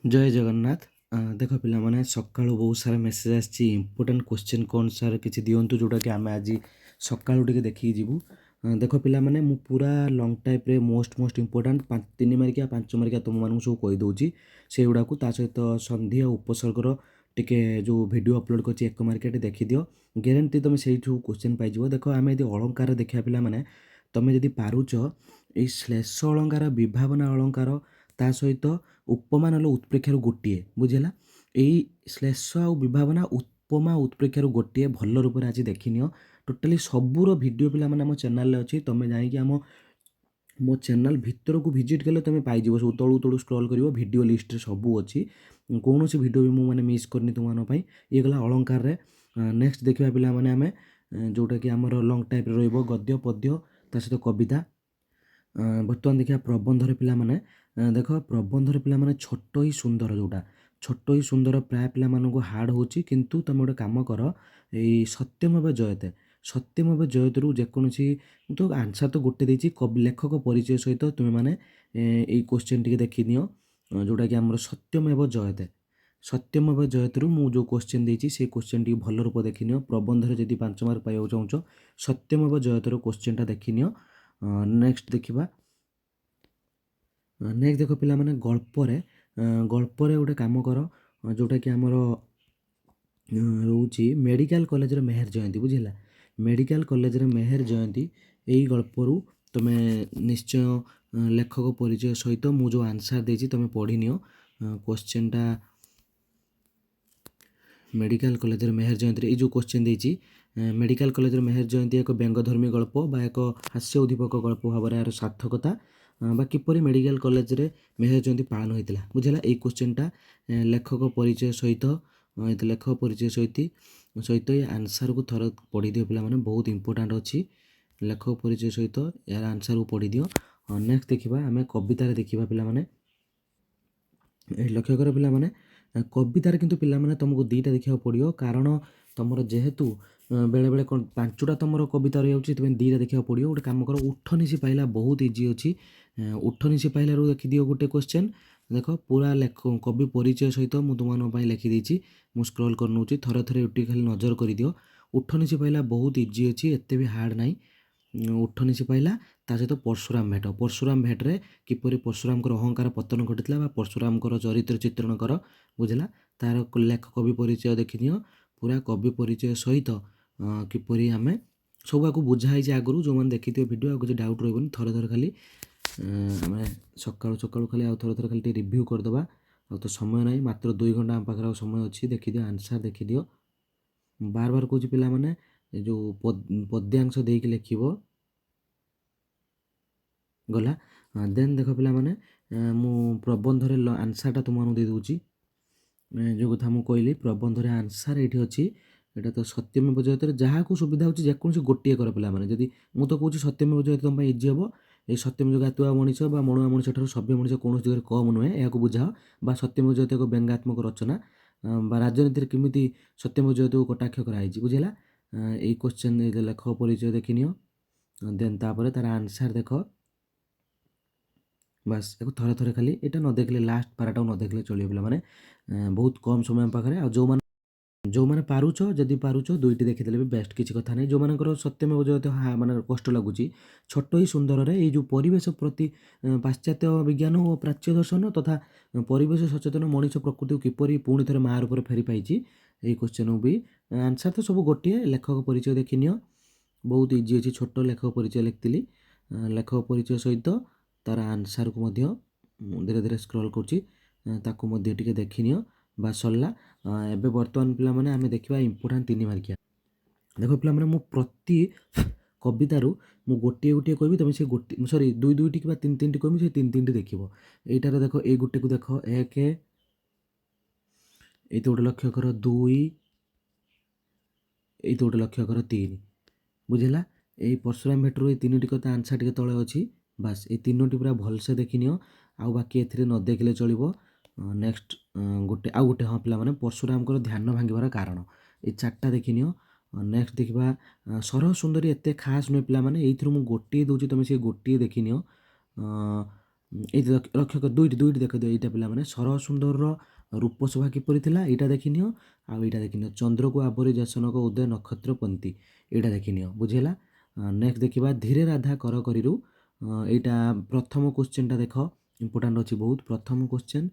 ଜୟ ଜଗନ୍ନାଥ। ଦେଖ ପିଲାମାନେ ସକାଳୁ ବହୁତ ସାରା ମେସେଜ୍ ଆସିଛି ଇମ୍ପୋର୍ଟାଣ୍ଟ କ୍ୱେଶ୍ଚିନ୍ କ'ଣ ସାର୍ କିଛି ଦିଅନ୍ତୁ ଯେଉଁଟାକି ଆମେ ଆଜି ସକାଳୁ ଟିକେ ଦେଖିକି ଯିବୁ। ଦେଖ ପିଲାମାନେ ମୁଁ ପୁରା ଲଙ୍ଗ୍ ଟାଇପ୍ରେ ମୋଷ୍ଟ ଇମ୍ପୋର୍ଟାଣ୍ଟ 3 ମାର୍କିଆ 5 ମାର୍କିଆ ତୁମମାନଙ୍କୁ ସବୁ କହିଦେଉଛି ସେଇଗୁଡ଼ାକୁ, ତା ସହିତ ସନ୍ଧି ଆଉ ଉପସର୍ଗର ଟିକେ ଯେଉଁ ଭିଡ଼ିଓ ଅପଲୋଡ଼ କରିଛି 1 ମାର୍କିଆଟେ ଦେଖିଦିଅ, ଗ୍ୟାରେଣ୍ଟି ତୁମେ ସେଇଠୁ କ୍ୱେଶ୍ଚିନ୍ ପାଇଯିବ। ଦେଖ ଆମେ ଯଦି ଅଳଙ୍କାର ଦେଖିବା ପିଲାମାନେ, ତୁମେ ଯଦି ପାରୁଛ ଏଇ ଶ୍ଲେଷ ଅଳଙ୍କାର, ବିଭାବନା ଅଳଙ୍କାର, ତା ସହିତ ଉପମା ନହେଲେ ଉତ୍ପ୍ରେକ୍ଷାରୁ ଗୋଟିଏ, ବୁଝିଲା। ଏଇ ଶ୍ଲେଷ ଆଉ ବିଭାବନା, ଉପମା ଉତ୍ପ୍ରେକ୍ଷାରୁ ଗୋଟିଏ ଭଲ ରୂପରେ ଆଜି ଦେଖିନିଅ। ଟୋଟାଲି ସବୁର ଭିଡ଼ିଓ ପିଲାମାନେ ଆମ ଚ୍ୟାନେଲରେ ଅଛି। ତୁମେ ଯାଇକି ମୋ ଚ୍ୟାନେଲ ଭିତରକୁ ଭିଜିଟ୍ କଲେ ତୁମେ ପାଇଯିବ, ସବୁ ତଳୁ ତଳୁ ସ୍କ୍ରଲ୍ କରିବ, ଭିଡ଼ିଓ ଲିଷ୍ଟରେ ସବୁ ଅଛି। କୌଣସି ଭିଡ଼ିଓ ବି ମୁଁ ମାନେ ମିସ୍ କରିନି ତୁମମାନଙ୍କ ପାଇଁ। ଇଏ ଗଲା ଅଳଙ୍କାରରେ। ନେକ୍ସଟ ଦେଖିବା ପିଲାମାନେ ଆମେ ଯେଉଁଟାକି ଆମର ଲଙ୍ଗ୍ ଟାଇପ୍ରେ ରହିବ ଗଦ୍ୟ ପଦ୍ୟ ତା ସହିତ କବିତା। ବର୍ତ୍ତମାନ ଦେଖିବା ପ୍ରବନ୍ଧରେ ପିଲାମାନେ। ଦେଖ ପ୍ରବନ୍ଧରେ ପିଲାମାନେ ଛୋଟ ହି ସୁନ୍ଦର, ଯେଉଁଟା ଛୋଟ ହି ସୁନ୍ଦର ପ୍ରାୟ ପିଲାମାନଙ୍କୁ ହାର୍ଡ଼ ହେଉଛି, କିନ୍ତୁ ତୁମେ ଗୋଟେ କାମ କର, ଏଇ ସତ୍ୟମେବ ଜୟତେ, ସତ୍ୟମେବ ଜୟତେରୁ ଯେକୌଣସି, ମୁଁ ତ ଆନ୍ସର୍ ତ ଗୋଟେ ଦେଇଛି, ଲେଖକ ପରିଚୟ ସହିତ ତୁମେମାନେ ଏଇ କ୍ୱେଶ୍ଚିନ୍ ଟିକେ ଦେଖିନିଅ, ଯେଉଁଟାକି ଆମର ସତ୍ୟମେବ ଜୟତେ। ସତ୍ୟମେବ ଜୟତେରୁ ମୁଁ ଯେଉଁ କ୍ୱେଶ୍ଚିନ୍ ଦେଇଛି ସେଇ କ୍ୱେଶ୍ଚିନ୍ ଟିକେ ଭଲ ରୂପ ଦେଖିନିଅ। ପ୍ରବନ୍ଧରେ ଯଦି 5 ମାର୍କ ପାଇବାକୁ ଚାହୁଁଛ ସତ୍ୟମେବ ଜୟତେର କ୍ୱେଶ୍ଚିନ୍ଟା ଦେଖିନିଅ। ନେକ୍ସଟ ଦେଖିବା। ନେକ୍ସଟ ଦେଖ ପିଲାମାନେ ଗଳ୍ପରେ, ଗଳ୍ପରେ ଗୋଟେ କାମ କର, ଯେଉଁଟାକି ଆମର ରହୁଛି ମେଡ଼ିକାଲ କଲେଜର ମେହେର ଜୟନ୍ତୀ, ବୁଝିଲା। ମେଡ଼ିକାଲ କଲେଜରେ ମେହେର ଜୟନ୍ତୀ, ଏଇ ଗଳ୍ପରୁ ତୁମେ ନିଶ୍ଚୟ ଲେଖକ ପରିଚୟ ସହିତ ମୁଁ ଯେଉଁ ଆନ୍ସର୍ ଦେଇଛି ତୁମେ ପଢ଼ିନିଅ। କ୍ୱେଶ୍ଚିନ୍ଟା ମେଡ଼ିକାଲ କଲେଜର ମେହେର ଜୟନ୍ତୀରେ ଏଇ ଯେଉଁ କ୍ୱେଶ୍ଚିନ୍ ଦେଇଛି, ମେଡ଼ିକାଲ କଲେଜର ମେହେର ଜୟନ୍ତୀ ଏକ ବ୍ୟଙ୍ଗଧର୍ମୀ ଗଳ୍ପ ବା ଏକ ହାସ୍ୟ ଉଦ୍ଦୀପକ ଗଳ୍ପ ଭାବରେ ଏହାର ସାର୍ଥକତା ବା କିପରି ମେଡ଼ିକାଲ କଲେଜରେ ମେହେର ଜୟନ୍ତୀ ପାଳନ ହୋଇଥିଲା, ବୁଝିଲା। ଏଇ କ୍ୱେଶ୍ଚିନ୍ଟା ଲେଖକ ପରିଚୟ ସହିତ, ଲେଖକ ପରିଚୟ ସହିତ ଏ ଆନ୍ସର୍କୁ ଥରେ ପଢ଼ିଦିଅ ପିଲାମାନେ, ବହୁତ ଇମ୍ପୋର୍ଟାଣ୍ଟ ଅଛି। ଲେଖକ ପରିଚୟ ସହିତ ଏହାର ଆନ୍ସର୍କୁ ପଢ଼ିଦିଅ। ନେକ୍ସଟ ଦେଖିବା ଆମେ କବିତାରେ ଦେଖିବା ପିଲାମାନେ। ଲକ୍ଷ୍ୟ କର ପିଲାମାନେ, କବିତାରେ କିନ୍ତୁ ପିଲାମାନେ ତୁମକୁ ଦୁଇଟା ଦେଖିବାକୁ ପଡ଼ିବ, କାରଣ ତୁମର ଯେହେତୁ ବେଳେବେଳେ କ'ଣ 5ଟା ତୁମର କବିତା ରହିଯାଉଛି, ସେଥିପାଇଁ 2ଟା ଦେଖିବାକୁ ପଡ଼ିବ। ଗୋଟେ କାମ କର, ଉଠନିଶି ପାଇଲା ବହୁତ ଇଜି ଅଛି। ଉଠନିଶି ପାଇଲାରୁ ଦେଖିଦିଅ ଗୋଟେ କ୍ୱେଶ୍ଚିନ୍। ଦେଖ ପୁରା କବି ପରିଚୟ ସହିତ ମୁଁ ତୁମମାନଙ୍କ ପାଇଁ ଲେଖିଦେଇଛି, ମୁଁ ସ୍କ୍ରୋଲ୍ କରିନେଉଛି, ଥରେ ଥରେ ଉଠିକି ଖାଲି ନଜର କରିଦିଅ। ଉଠନିଶି ପାଇଲା ବହୁତ ଇଜି ଅଛି, ଏତେ ବି ହାର୍ଡ଼ ନାହିଁ। ଉଠନିଶି ପାଇଲା ତା ସହିତ ପରଶୁରାମ ଭେଟ, ପରଶୁରାମ ଭେଟରେ କିପରି ପରଶୁରାମଙ୍କର ଅହଙ୍କାର ପତନ ଘଟିଥିଲା ବା ପରଶୁରାମଙ୍କର ଚରିତ୍ର ଚିତ୍ରଣ କର, ବୁଝିଲା। ତାର କବି ପରିଚୟ ଦେଖିନିଅ। ପୁରା କବି ପରିଚୟ ସହିତ କିପରି ଆମେ ସବୁଆକୁ ବୁଝା ହେଇଛି ଆଗରୁ, ଯେଉଁମାନେ ଦେଖିଥିବେ ଭିଡ଼ିଓ ଆଉ କିଛି ଡାଉଟ୍ ରହିବନି। ଥରେ ଥରେ ଖାଲି ଆମେ ସକାଳୁ ସକାଳୁ ଖାଲି ଆଉ ଥରେ ଥରେ ଖାଲି ଟିକେ ରିଭ୍ୟୁ କରିଦେବା। ଆଉ ତ ସମୟ ନାହିଁ, ମାତ୍ର 2 ଘଣ୍ଟା ଆମ ପାଖରେ ଆଉ ସମୟ ଅଛି। ଦେଖିଦିଅ ଆନ୍ସର୍ ଦେଖିଦିଅ। ବାର ବାର କହୁଛି ପିଲାମାନେ, ଏ ଯେଉଁ ପଦ୍ୟାଂଶ ଦେଇକି ଲେଖିବ, ଗଲା। ଦେନ୍ ଦେଖ ପିଲାମାନେ, ମୁଁ ପ୍ରବନ୍ଧରେ ଆନ୍ସର୍ଟା ତୁମମାନଙ୍କୁ ଦେଇଦେଉଛି। ଯେଉଁ କଥା ମୁଁ କହିଲି, ପ୍ରବନ୍ଧରେ ଆନ୍ସର୍ ଏଇଠି ଅଛି। ଏଇଟା ତ ସତ୍ୟମେବ ଜୟତେରେ ଯାହାକୁ ସୁବିଧା ହେଉଛି ଯେକୌଣସି ଗୋଟିଏ କର ପିଲାମାନେ। ଯଦି ମୁଁ ତ କହୁଛି ସତ୍ୟମେବ ଜୟତେ ତୁମ ପାଇଁ ଇଜି ହେବ। ଏଇ ସତ୍ୟମେବ ଗାତୁଆ ମଣିଷ ବା ମଣୁଆ ମଣିଷ ଠାରୁ ସଭ୍ୟ ମଣିଷ କୌଣସି ଦିଗରେ କମ୍ ନୁହେଁ, ଏହାକୁ ବୁଝାଅ। ବା ସତ୍ୟମେବ ଜୟତେ ଏକ ବ୍ୟଙ୍ଗାତ୍ମକ ରଚନା, ବା ରାଜନୀତିରେ କେମିତି ସତ୍ୟମେବ ଜୟତେକୁ କଟାକ୍ଷ କରାଯାଇଛି, ବୁଝିଲା। ଏଇ କ୍ୱେଶ୍ଚିନ୍ ଲେଖକ ପରିଚୟ ଦେଖିନିଅ। ଦେନ୍ ତାପରେ ତାର ଆନ୍ସର୍ ଦେଖ। ବାସ୍ ଏକୁ ଥରେ ଥରେ ଖାଲି, ଏଇଟା ନ ଦେଖିଲେ ଲାଷ୍ଟ ପାରାଟାକୁ ନ ଦେଖିଲେ ଚଳିବ ପିଲାମାନେ। ବହୁତ କମ୍ ସମୟ ଆମ ପାଖରେ। ଆଉ ଯେଉଁମାନେ ପାରୁଛ, ଯଦି ପାରୁଛ 2ଟି ଦେଖିଦେଲେ ବି ବେଷ୍ଟ, କିଛି କଥା ନାହିଁ। ଯେଉଁମାନଙ୍କର ସତ୍ୟମେବ ଜୟତେ ମାନେ କଷ୍ଟ ଲାଗୁଛି, ଛୋଟ ହି ସୁନ୍ଦରରେ ଏଇ ଯେଉଁ ପରିବେଶ ପ୍ରତି ପାଶ୍ଚାତ୍ୟ ବିଜ୍ଞାନ ଓ ପ୍ରାଚ୍ୟ ଦର୍ଶନ ତଥା ପରିବେଶ ସଚେତନ ମଣିଷ ପ୍ରକୃତିକୁ କିପରି ପୁଣି ଥରେ ମା ରୂପରେ ଫେରି ପାଇଛି, ଏଇ କ୍ୱେଶ୍ଚିନ୍କୁ ବି ଆନ୍ସର୍ ତ ସବୁ ଗୋଟିଏ। ଲେଖକ ପରିଚୟ ଦେଖିନିଅ, ବହୁତ ଇଜି ଅଛି। ଛୋଟ ଲେଖକ ପରିଚୟ ଲେଖିଥିଲି, ଲେଖକ ପରିଚୟ ସହିତ ତାର ଆନ୍ସର୍କୁ ମଧ୍ୟ ଧୀରେ ଧୀରେ ସ୍କ୍ରୋଲ୍ କରୁଛି, ତାକୁ ମଧ୍ୟ ଟିକେ ଦେଖିନିଅ। ବା ସରିଲା। ଏବେ ବର୍ତ୍ତମାନ ପିଲାମାନେ ଆମେ ଦେଖିବା ଇମ୍ପୋର୍ଟାଣ୍ଟ 3 ମାର୍କିଆ। ଦେଖ ପିଲାମାନେ, ମୁଁ ପ୍ରତି କବିତାରୁ ମୁଁ ଗୋଟିଏ ଗୋଟିଏ କହିବି, ତୁମେ ସେ ଗୋଟିଏ ସରି 2ଟି କିମ୍ବା 3ଟି କହିବି, ସେ 3ଟି ଦେଖିବ। ଏଇଟାରେ ଦେଖ, ଏଇ ଗୋଟେକୁ ଦେଖ 1, ଏଇତ ଗୋଟେ ଲକ୍ଷ୍ୟ କର 2, ଏଇତ ଗୋଟେ ଲକ୍ଷ୍ୟ କର 3, ବୁଝିଲା। ଏଇ ପରଶୁରାମ ଭେଟରୁ ଏଇ 3ଟି କଥା ଆନ୍ସର୍ ଟିକେ ତଳେ ଅଛି। ବାସ୍ ଏଇ 3ଟି ପୁରା ଭଲସେ ଦେଖିନିଅ, ଆଉ ବାକି ଏଥିରେ ନ ଦେଖିଲେ ଚଳିବ। ନେକ୍ସଟ ଆଉ ଗୋଟେ, ହଁ ପିଲାମାନେ, ପରଶୁରାମଙ୍କର ଧ୍ୟାନ ଭାଙ୍ଗିବାର କାରଣ, ଏଇ 4ଟା ଦେଖିନିଅ। ନେକ୍ସଟ ଦେଖିବା ସରହ ସୁନ୍ଦରୀ, ଏତେ ଖାସ୍ ନୁହେଁ ପିଲାମାନେ, ଏଇଥିରୁ ମୁଁ ଗୋଟିଏ ଦେଉଛି, ତୁମେ ସେ ଗୋଟିଏ ଦେଖିନିଅ। ଏଇ ଲକ୍ଷ୍ୟ କର ଦୁଇଟି ଦେଖିଦିଅ ଏଇଟା ପିଲାମାନେ ସରଳ ସୁନ୍ଦରର ରୂପଶୋଭା କିପରି ଥିଲା ଏଇଟା ଦେଖିନିଅ। ଆଉ ଏଇଟା ଦେଖିନିଅ ଚନ୍ଦ୍ରକୁ ଆବରି ଜଶନକ ଉଦୟ ନକ୍ଷତ୍ର ପନ୍ତି ଏଇଟା ଦେଖିନିଅ ବୁଝିହେଲା। ନେକ୍ସଟ ଦେଖିବା ଧୀରେ ରାଧା କର କରିରୁ ଏଇଟା ପ୍ରଥମ କୋଶ୍ଚିନ୍ଟା ଦେଖ ଇମ୍ପୋର୍ଟାଣ୍ଟ ଅଛି ବହୁତ ପ୍ରଥମ କୋଶ୍ଚିନ୍।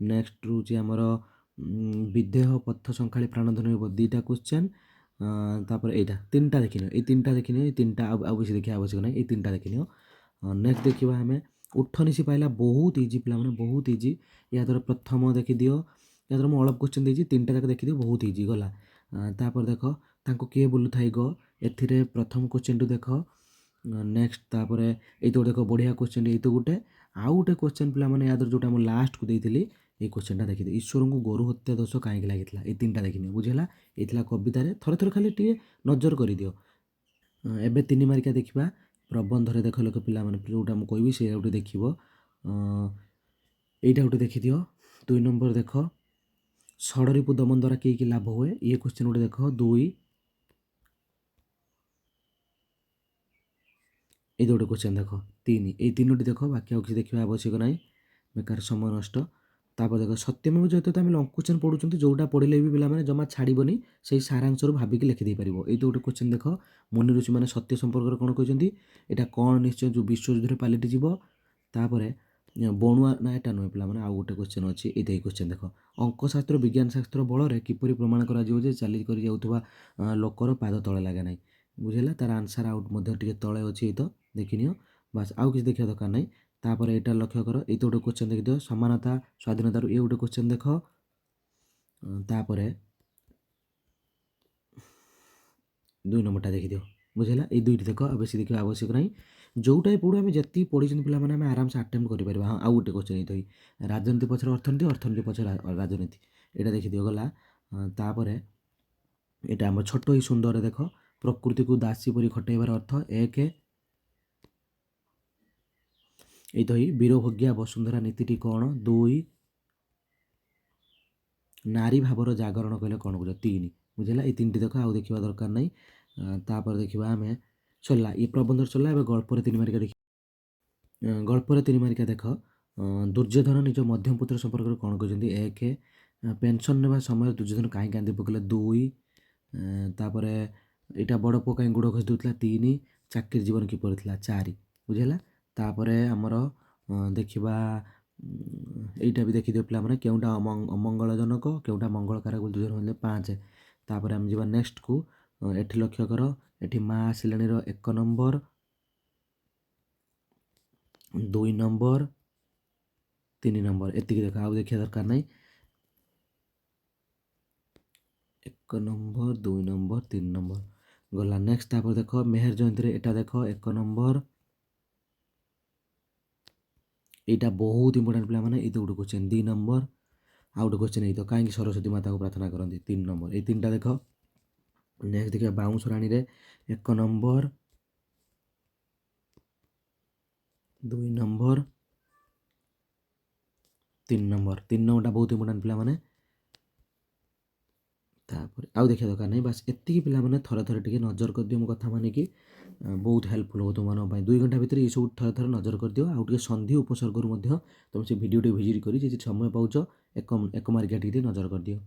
ନେକ୍ସଟ ରହୁଛି ଆମର ବିଦେହ ପଥ ସଂଖାଳି ପ୍ରାଣଧନ ହେବ ଦୁଇଟା କୋଶ୍ଚିନ୍। ତାପରେ ଏଇଟା ତିନିଟା ଦେଖିନିଅ ଏଇ ତିନିଟା ଦେଖିନିଅ ଏଇ ତିନିଟା ଆଉ ବେଶୀ ଦେଖିବା ଆବଶ୍ୟକ ନାହିଁ ଏଇ ତିନିଟା ଦେଖିନିଅ। ନେକ୍ସଟ ଦେଖିବା ଆମେ ଉଠ ନିଶି ପାଇଲା ବହୁତ ଇଜି ପିଲାମାନେ ବହୁତ ଇଜି। ୟା ଦ୍ୱାରା ପ୍ରଥମ ଦେଖିଦିଅ ୟା ଦ୍ୱାରା ମୁଁ ଅଳପ କୋଶ୍ଚିନ୍ ଦେଇଛି ତିନିଟା ଯାକ ଦେଖିଦିଅ ବହୁତ ଇଜି ଗଲା। ତାପରେ ଦେଖ ତାଙ୍କୁ କିଏ ବୁଲୁଥାଇ ଗ ଏଥିରେ ପ୍ରଥମ କୋଶ୍ଚିନ୍ଟୁ ଦେଖ। ନେକ୍ସଟ ତାପରେ ଏଇ ତ ଦେଖ ବଢ଼ିଆ କୋଶ୍ଚିନ୍ ଏଇ ତ ଗୋଟେ। ଆଉ ଗୋଟେ କୋଶ୍ଚିନ୍ ପିଲାମାନେ ୟା ଦ୍ୱାରା ଯେଉଁଟା ମୁଁ ଲାଷ୍ଟକୁ ଦେଇଥିଲି ଏଇ କୋଶ୍ଚିନ୍ଟା ଦେଖିଦିଅ ଈଶ୍ୱରଙ୍କୁ ଗୋରୁ ହତ୍ୟା ଦୋଷ କାହିଁକି ଲାଗିଥିଲା ଏଇ ତିନିଟା ଦେଖିନିଅ ବୁଝିହେଲା। ଏଇ ଥିଲା କବିତାରେ ଥରେ ଥରେ ଖାଲି ଟିକେ ନଜର କରିଦିଅ। ଏବେ 3 ମାର୍କିଆ ଦେଖିବା ପ୍ରବନ୍ଧରେ ଦେଖ ଲୋକ ପିଲାମାନେ ଯେଉଁଟା ମୁଁ କହିବି ସେଇଟା ଗୋଟେ ଦେଖିବ। ଏଇଟା ଗୋଟେ ଦେଖିଦିଅ 2 ନମ୍ବର ଦେଖ ଷଡ଼ରିପୁ ଦମନ ଦ୍ୱାରା କି କି ଲାଭ ହୁଏ ଇଏ କୋଶ୍ଚିନ୍ ଗୋଟେ ଦେଖ 2। ଏଇ ଗୋଟେ କୋଶ୍ଚିନ୍ ଦେଖ 3 ଏଇ ତିନୋଟି ଦେଖ ବାକି ଆଉ କିଛି ଦେଖିବା ଆବଶ୍ୟକ ନାହିଁ ବେକାର ସମୟ ନଷ୍ଟ। ତାପରେ ଦେଖ ସତ୍ୟମେବ ଜୟତେ ଆମେ ଲଙ୍ଗ କୋଶ୍ଚିନ୍ ପଢ଼ୁଛନ୍ତି ଯେଉଁଟା ପଢ଼ିଲେ ବି ପିଲାମାନେ ଜମା ଛାଡ଼ିବନି ସେଇ ସାରାଂଶରୁ ଭାବିକି ଲେଖିଦେଇପାରିବ। ଏଇ ତ ଗୋଟେ କୋଶ୍ଚିନ୍ ଦେଖ ମୁନି ଋଷିମାନେ ସତ୍ୟ ସମ୍ପର୍କରେ କ'ଣ କହିଛନ୍ତି ଏଇଟା କ'ଣ ନିଶ୍ଚୟ ଯେଉଁ ବିଶ୍ୱଯୁଦ୍ଧରେ ପାଲିଟିଯିବ। ତାପରେ ବଣୁଆ ନା ଏଟା ନୁହେଁ ପିଲାମାନେ ଆଉ ଗୋଟେ କୋଶ୍ଚିନ୍ ଅଛି ଏଇଟା ଏଇ କୋଶ୍ଚିନ୍ ଦେଖ ଅଙ୍କଶାସ୍ତ୍ର ବିଜ୍ଞାନ ଶାସ୍ତ୍ର ବଳରେ କିପରି ପ୍ରମାଣ କରାଯିବ ଯେ ଚାଲି କରି ଯାଉଥିବା ଲୋକର ପାଦ ତଳେ ଲାଗେ ନାହିଁ ବୁଝିଲା। ତାର ଆନ୍ସର ଆଉଟ୍ ମଧ୍ୟ ଟିକେ ତଳେ ଅଛି ଏଇ ତ ଦେଖିନିଅ ବାସ୍ ଆଉ କିଛି ଦେଖିବା ଦରକାର ନାହିଁ। ତାପରେ ଏଇଟା ଲକ୍ଷ୍ୟ କର ଏଇ ତ ଗୋଟେ କୋଶ୍ଚିନ୍ ଦେଖିଦିଅ ସମାନତା ସ୍ୱାଧୀନତାରୁ ଏ ଗୋଟେ କୋଶ୍ଚିନ୍ ଦେଖ। ତାପରେ 2 ନମ୍ବରଟା ଦେଖିଦିଅ ବୁଝିଲା। ଏଇ ଦୁଇଟି ଦେଖ ଆଉ ବେଶୀ ଦେଖିବା ଆବଶ୍ୟକ ନାହିଁ। ଯେଉଁଟା ପଢ଼ୁ ଆମେ ଯେତିକି ପଢ଼ିଛନ୍ତି ପିଲାମାନେ ଆମେ ଆରାମସେ ଆଟେମ୍ପ କରିପାରିବା। ହଁ ଆଉ ଗୋଟେ କୋଶ୍ଚିନ୍ ଏଇତ ରାଜନୀତି ପଛରେ ଅର୍ଥନୀତି ଅର୍ଥନୀତି ପଛରେ ରାଜନୀତି ଏଇଟା ଦେଖିଦିଅ ଗଲା। ତାପରେ ଏଇଟା ଆମ ଛୋଟ ହି ସୁନ୍ଦରରେ ଦେଖ ପ୍ରକୃତିକୁ ଦାସୀ ପରି ଖଟେଇବାର ଅର୍ଥ 1। ଏଇ ତ ବୀରଭୋଗ୍ୟା ବସୁନ୍ଧରା ନୀତିଟି କ'ଣ 2। ନାରୀ ଭାବର ଜାଗରଣ କହିଲେ କ'ଣ ବୁଝ 3 ବୁଝିଲା। ଏଇ ତିନିଟି ଦେଖ ଆଉ ଦେଖିବା ଦରକାର ନାହିଁ। ତାପରେ ଦେଖିବା ଆମେ ସରିଲା ଏ ପ୍ରବନ୍ଧ ସରିଲା। ଏବେ ଗଳ୍ପରେ 3 ମାର୍କିଆ ଦେଖି ଗଳ୍ପରେ 3 ମାର୍କିଆ ଦେଖ ଦୁର୍ଯ୍ୟୋଧନ ନିଜ ମଧ୍ୟମ ପୁତ୍ର ସମ୍ପର୍କରେ କ'ଣ କହିଛନ୍ତି 1। ପେନସନ୍ ନେବା ସମୟରେ ଦୁର୍ଯ୍ୟୋଧନ କାହିଁ କାନ୍ଦି ପକେଇଲେ 2। ତାପରେ ଏଇଟା ବଡ଼ ପୁଅ କାହିଁ ଗୋଡ଼ ଘଷି ଦେଉଥିଲା 3। ଚାକିରି ଜୀବନ କିପରି ଥିଲା 4 ବୁଝିଲା। ତାପରେ ଆମର ଦେଖିବା ଏଇଟା ବି ଦେଖିଦିଅ ପିଲାମାନେ କେଉଁଟା ଅମଙ୍ଗଳଜନକ କେଉଁଟା ମଙ୍ଗଳକାରକ ବୋଲି ଦୁର୍ଯ୍ୟୋଧନ କହିଲେ 5। ତାପରେ ଆମେ ଯିବା ନେକ୍ସଟକୁ ଏଠି ଲକ୍ଷ୍ୟ କର ଏଠି ମା ଆସିଲାଣିର 1 ନମ୍ବର 2 ନମ୍ବର 3 ନମ୍ବର ଏତିକି ଦେଖ ଆଉ ଦେଖିବା ଦରକାର ନାହିଁ। 1 ନମ୍ବର 2 ନମ୍ବର 3 ନମ୍ବର ଗଲା। ନେକ୍ସଟ ତାପରେ ଦେଖ ମେହେର ଜୟନ୍ତୀରେ ଏଇଟା ଦେଖ 1 ନମ୍ବର ଏଇଟା ବହୁତ ଇମ୍ପୋର୍ଟାଣ୍ଟ ପିଲାମାନେ ଏଇ ତ ଗୋଟେ କୋଶ୍ଚିନ୍ 2 ନମ୍ବର ଆଉ ଗୋଟେ କୋଶ୍ଚିନ୍ ଏଇ ତ କାହିଁକି ସରସ୍ୱତୀ ମାତାକୁ ପ୍ରାର୍ଥନା କରନ୍ତି 3 ନମ୍ବର ଏଇ ତିନିଟା ଦେଖ। ନେକ୍ସଟ ଦେଖିବା ବାଉଁଶ ରାଣୀରେ 1 ନମ୍ବର 2 ନମ୍ବର 3 ନମ୍ବର 3 ନମ୍ବରଟା ବହୁତ ଇମ୍ପୋର୍ଟାଣ୍ଟ ପିଲାମାନେ। ତାପରେ ଆଉ ଦେଖିବା ଦରକାର ନାହିଁ ବାସ୍ ଏତିକି ପିଲାମାନେ ଥରେ ଥରେ ଟିକେ ନଜର କରିଦିଅ ମୋ କଥା ମାନିକି ବହୁତ ହେଲ୍ପଫୁଲ୍ ହେବ ତୁମମାନଙ୍କ ପାଇଁ 2 ଘଣ୍ଟା ଭିତରେ ଏସବୁ ଥରେ ଥରେ ନଜର କରିଦିଅ। ଆଉ ଟିକେ ସନ୍ଧି ଉପସର୍ଗରୁ ମଧ୍ୟ ତୁମେ ସେ ଭିଡ଼ିଓଟି ଭିଜିଟ୍ କରି ଯଦି ସମୟ ପାଉଛ ଏକ ମାର୍କିଆ ଟିକେ ନଜର କରିଦିଅ।